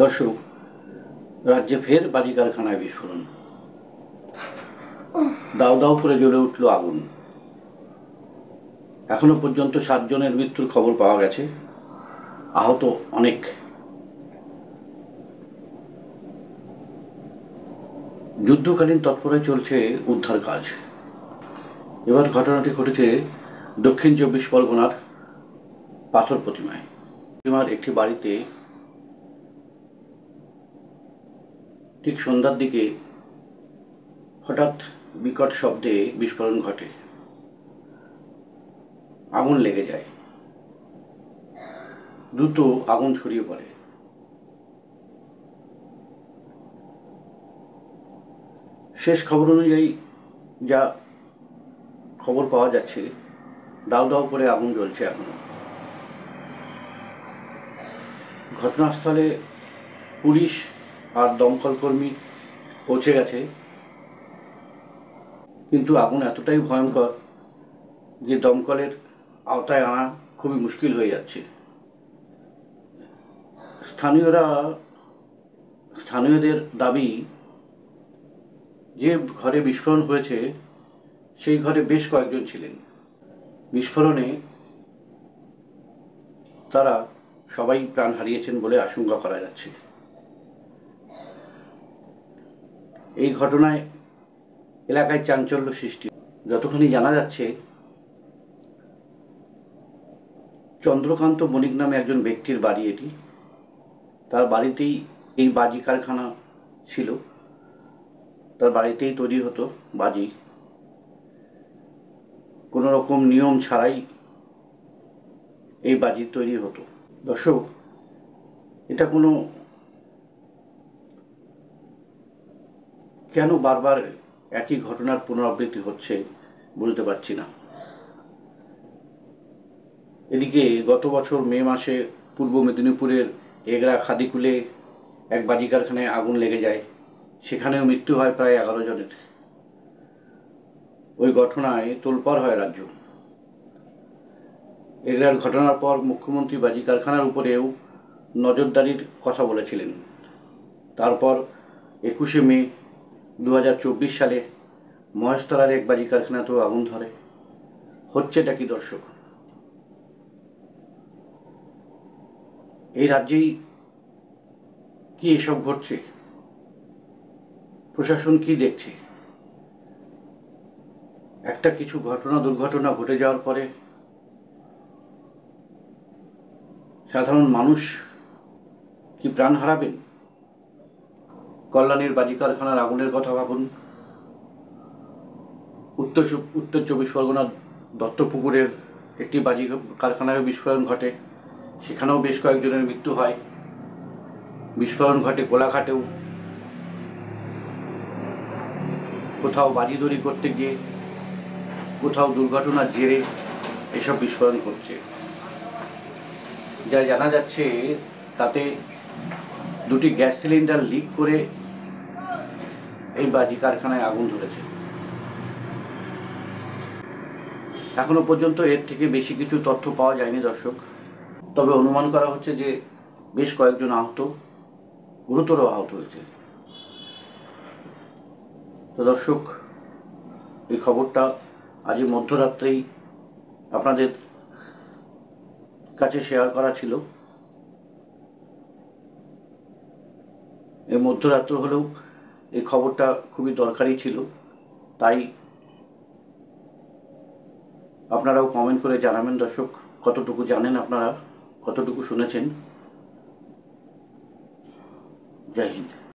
দর্শক, রাজ্যে ফের বাজি কারখানায় বিস্ফোরণ। দাউ দাউ করে জ্বলে উঠল আগুন। এখনো পর্যন্ত 7 জনের মৃত্যুর খবর পাওয়া গেছে, আহত অনেক। যুদ্ধকালীন তৎপরে চলছে উদ্ধার কাজ। এবার ঘটনাটি ঘটেছে দক্ষিণ 24 পরগনার পাথর প্রতিমায়। প্রতিমার একটি বাড়িতে ঠিক সন্ধ্যার দিকে হঠাৎ বিকট শব্দে বিস্ফোরণ ঘটে, আগুন লেগে যায়। দ্রুত আগুন ছড়িয়ে পড়ে। শেষ খবর অনুযায়ী যা খবর পাওয়া যাচ্ছে, দাউ দাউ করে আগুন জ্বলছে এখনো। ঘটনাস্থলে পুলিশ আর দমকল কর্মী পৌঁছে গেছে, কিন্তু আগুন এতটাই ভয়ঙ্কর যে দমকলের আওতায় আনা খুবই মুশকিল হয়ে যাচ্ছে। স্থানীয়দের দাবি, যে ঘরে বিস্ফোরণ হয়েছে সেই ঘরে বেশ কয়েকজন ছিলেন। বিস্ফোরণে তারা সবাই প্রাণ হারিয়েছেন বলে আশঙ্কা করা যাচ্ছে। এই ঘটনায় এলাকায় চাঞ্চল্য সৃষ্টি। যতখানি জানা যাচ্ছে, চন্দ্রকান্ত বণিক নামে একজন ব্যক্তির বাড়ি এটি। তার বাড়িতেই এই বাজি কারখানা ছিল, তার বাড়িতেই তৈরি হতো বাজি। কোনো রকম নিয়ম ছাড়াই এই বাজি তৈরি হতো। দর্শক, এটা কোনো কেন বারবার একই ঘটনার পুনরাবৃত্তি হচ্ছে বুঝতে পারছি না। এদিকে গত বছর মে মাসে পূর্ব মেদিনীপুরের এগরা খাদিকুলে এক বাজি কারখানায় আগুন লেগে যায়, সেখানেও মৃত্যু হয় প্রায় 11 জনের। ওই ঘটনায় তোলপাড় হয় রাজ্য। এগরার ঘটনার পর মুখ্যমন্ত্রী বাজি কারখানার উপরেও নজরদারির কথা বলেছিলেন। তারপর 21শে মে 2024 সালে মহেশতলার এক বাজি কারখানাতেও আগুন ধরে। হচ্ছেটা কি দর্শক? এই রাজ্যেই কি এসব ঘটছে? প্রশাসন কি দেখছে? একটা কিছু দুর্ঘটনা ঘটে যাওয়ার পরে সাধারণ মানুষ কি প্রাণ হারাবেন? কল্যাণীর বাজি কারখানার আগুনের কথা ভাবুন। উত্তর 24 পরগনার দত্তপুকুরের একটি বাজি কারখানায় বিস্ফোরণ ঘটে, সেখানেও বেশ কয়েকজনের মৃত্যু হয়। বিস্ফোরণ ঘটে কোলাঘাটেও, কোথাও বাজি তৈরি করতে গিয়ে, কোথাও দুর্ঘটনার জেরে এসব বিস্ফোরণ ঘটছে। যা জানা যাচ্ছে, তাতে 2টি গ্যাস সিলিন্ডার লিক করে এই বাজি কারখানায় আগুন ধরেছে। এখনো পর্যন্ত এর থেকে বেশি কিছু তথ্য পাওয়া যায়নি দর্শক। তবে অনুমান করা হচ্ছে যে বেশ কয়েকজন গুরুতর আহত হয়েছে। তো দর্শক, এই খবরটা আজ মধ্যরাত্রেই আপনাদের কাছে শেয়ার করা ছিল। এই মধ্যরাত্র হলেও এই খবরটা খুবই দরকারি ছিল, তাই আপনারাও কমেন্ট করে জানাবেন দর্শক, কতটুকু জানেন আপনারা, কতটুকু শুনেছেন। জয় হিন্দ।